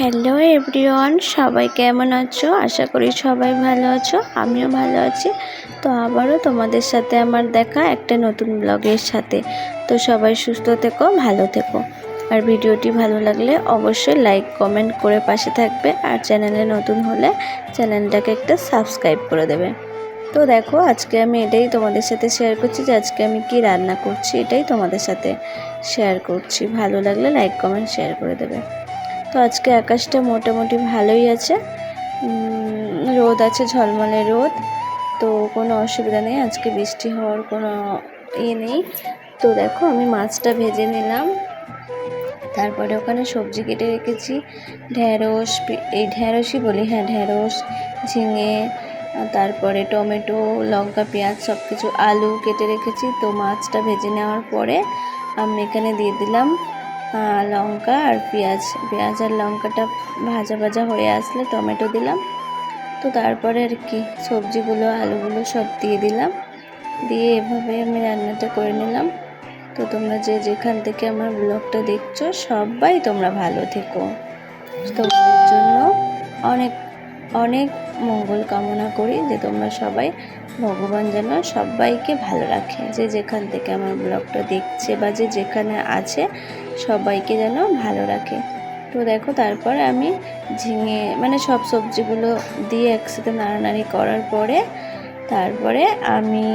Hello everyone, সবাই কেমন আছো? আশা করি সবাই ভালো আছো, আমিও ভালো আছি। তো আবারও তোমাদের সাথে আমার দেখা একটা নতুন ব্লগের সাথে। তো সবাই সুস্থ থেকো, ভালো থেকো। আর ভিডিওটি ভালো লাগলে অবশ্যই লাইক কমেন্ট করে পাশে থাকবে। আর চ্যানেলে নতুন হলে চ্যানেলটাকে একটা সাবস্ক্রাইব করে দেবে। তো দেখো, আজকে আমি এটাই তোমাদের সাথে শেয়ার করছি যে আজকে আমি কি রান্না করছি, এটাই তোমাদের সাথে শেয়ার করছি। ভালো লাগলে লাইক কমেন্ট শেয়ার করে দেবে। তো আজকে আকাশটা মোটামুটি ভালোই আছে, রোদ আছে, ঝলমলে রোদ। তো কোনো অসুবিধা নেই, আজকে বৃষ্টি হওয়ার কোনো নেই। তো দেখো, আমি মাছটা ভেজে নিলাম, তারপরে ওখানে সবজি কেটে রেখেছি। ঢ্যাঁড়স, এই ঢ্যাঁড়সই বলি, হ্যাঁ ঢ্যাঁড়স, ঝিঙে, তারপরে টমেটো, লঙ্কা, পেঁয়াজ সব কিছু, আলু কেটে রেখেছি। তো মাছটা ভেজে নেওয়ার পরে আমি এখানে দিয়ে দিলাম লঙ্কা আর পেঁয়াজ আর লঙ্কাটা ভাজা ভাজা হয়ে আসলে টমেটো দিলাম। তো তারপরে আর কি সবজিগুলো, আলুগুলো সব দিয়ে দিলাম, দিয়ে এভাবে আমি রান্নাটা করে নিলাম। তো তোমরা যে যেখান থেকে আমার ব্লগটা দেখছো সবাই তোমরা ভালো থেকো। তোমাদের জন্য অনেক অনেক মঙ্গল কামনা করি যে তোমরা সবাই, ভগবান যেন সবাইকে ভালো রাখে, যে যেখান থেকে আমার ব্লগটা দেখছে বা যে যেখানে আছে সবাইকে যেন ভালো রাখে। তো দেখো, তারপরে আমি ঝিঙে মানে সব সবজিগুলো দিয়ে একসাথে নাড়ানাড়ি করার পরে তারপরে আমি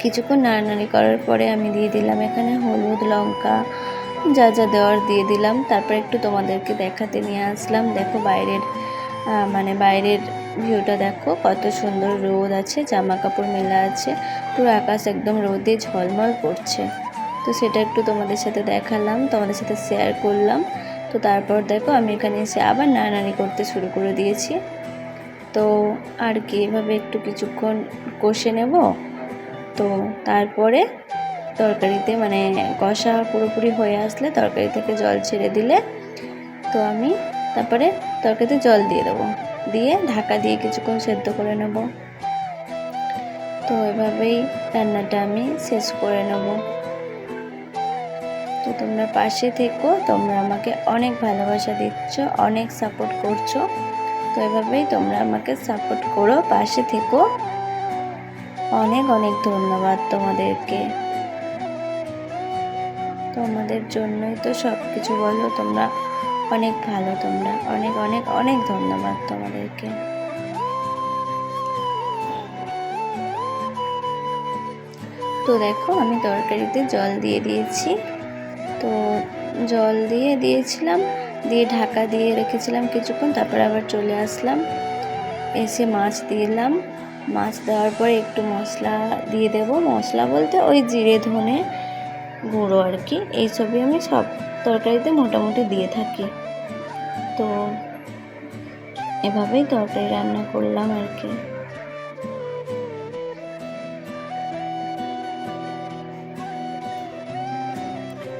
কিছুক্ষণ নাড়ানাড়ি করার পরে আমি দিয়ে দিলাম এখানে হলুদ, লঙ্কা, যা যা দেওয়ার দিয়ে দিলাম। তারপর একটু তোমাদেরকে দেখাতে নিয়ে আসলাম। দেখো বাইরের ভিউটা দেখো, কত সুন্দর রোদ আছে, জামা কাপড় মেলা আছে, পুরো আকাশ একদম রোদে ঝলমল করছে। তো সেটা একটু তোমাদের সাথে দেখালাম, তোমাদের সাথে শেয়ার করলাম। তো তারপর দেখো, আমি এখানে এসে আবার নাড়ানাড়ি করতে শুরু করে দিয়েছি। তো আর কি, এভাবে একটু কিছুক্ষণ কষে নেব। তো তারপরে তরকারিতে মানে কষা পুরোপুরি হয়ে আসলে তরকারি থেকে জল ছেড়ে দিলে তো আমি তারপরে তরকারিতে জল দিয়ে দেবো, দিয়ে ঢাকা দিয়ে কিছুক্ষণ সেদ্ধ করে নেব। তো এভাবেই রান্নাটা আমি শেষ করে নেব। তো তোমরা পাশে থেকো, তোমরা আমাকে অনেক ভালোবাসা দিচ্ছ, অনেক সাপোর্ট করছো। তো এভাবেই তোমরা আমাকে সাপোর্ট করো, পাশে থেকো। অনেক অনেক ধন্যবাদ তোমাদেরকে, তোমাদের জন্যই তো সব কিছু। বলো, তোমরা অনেক ভালো, তোমরা অনেক অনেক অনেক ধন্যবাদ তোমাদেরকে। তো দেখো, আমি তরকারিতে জল দিয়ে দিয়েছি। তো জল দিয়েছিলাম, দিয়ে ঢাকা দিয়ে রেখেছিলাম কিছুক্ষণ, তারপর আবার চলে আসলাম, এসে মাছ দিলাম। মাছ দেওয়ার পরে একটু মশলা দিয়ে দেব, মশলা বলতে ওই জিরে ধনে গুঁড়ো আর কি, এইসবই আমি সব তরকারিতে মোটামুটি দিয়ে থাকি। তো এভাবেই তরকারি রান্না করলাম আর কি।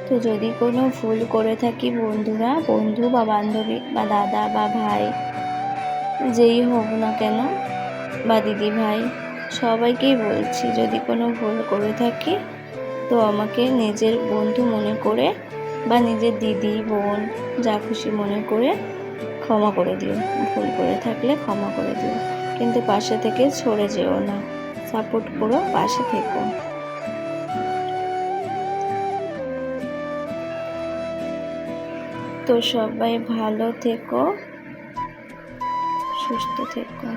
তো যদি কোনো ভুল করে থাকি বন্ধুরা, বন্ধু বা বান্ধবী বা দাদা বা ভাই, যেই হোক না কেন, বা দিদি ভাই, সবাইকেই বলছি, যদি কোনো ভুল করে থাকি তো আমাকে নিজের বন্ধু মনে করে বা নিজের দিদি বোন যা খুশি মনে করে ক্ষমা করে দিও। ভুল করে থাকলে ক্ষমা করে দিও, কিন্তু পাশে থেকে সরে যেও না, সাপোর্ট করো, পাশে থেকো। তো সবাই ভালো থেকো, সুস্থ থেকো।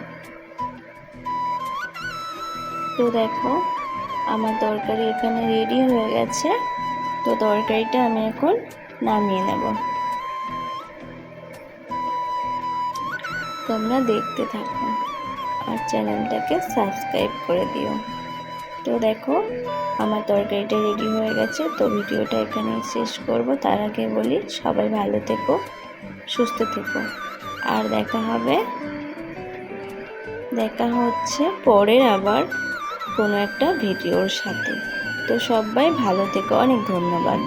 তো দেখো, আমার তরকারি এখানে রেডি হয়ে গেছে। তো তরকারিটা আমি এখন নামিয়ে নেব, তোমরা দেখতে থাকো আর চ্যানেলটাকে সাবস্ক্রাইব করে দিও। তো দেখো, আমার তরকারিটা রেডি হয়ে গেছে। তো ভিডিওটা এখানে শেষ করব, তার আগে বলি সবাই ভালো থেকো, সুস্থ থেকো। আর দেখা হচ্ছে পরের আবার কোনো একটা ভিডিওর সাথে। তো সবাই ভালো থেকো, অনেক ধন্যবাদ।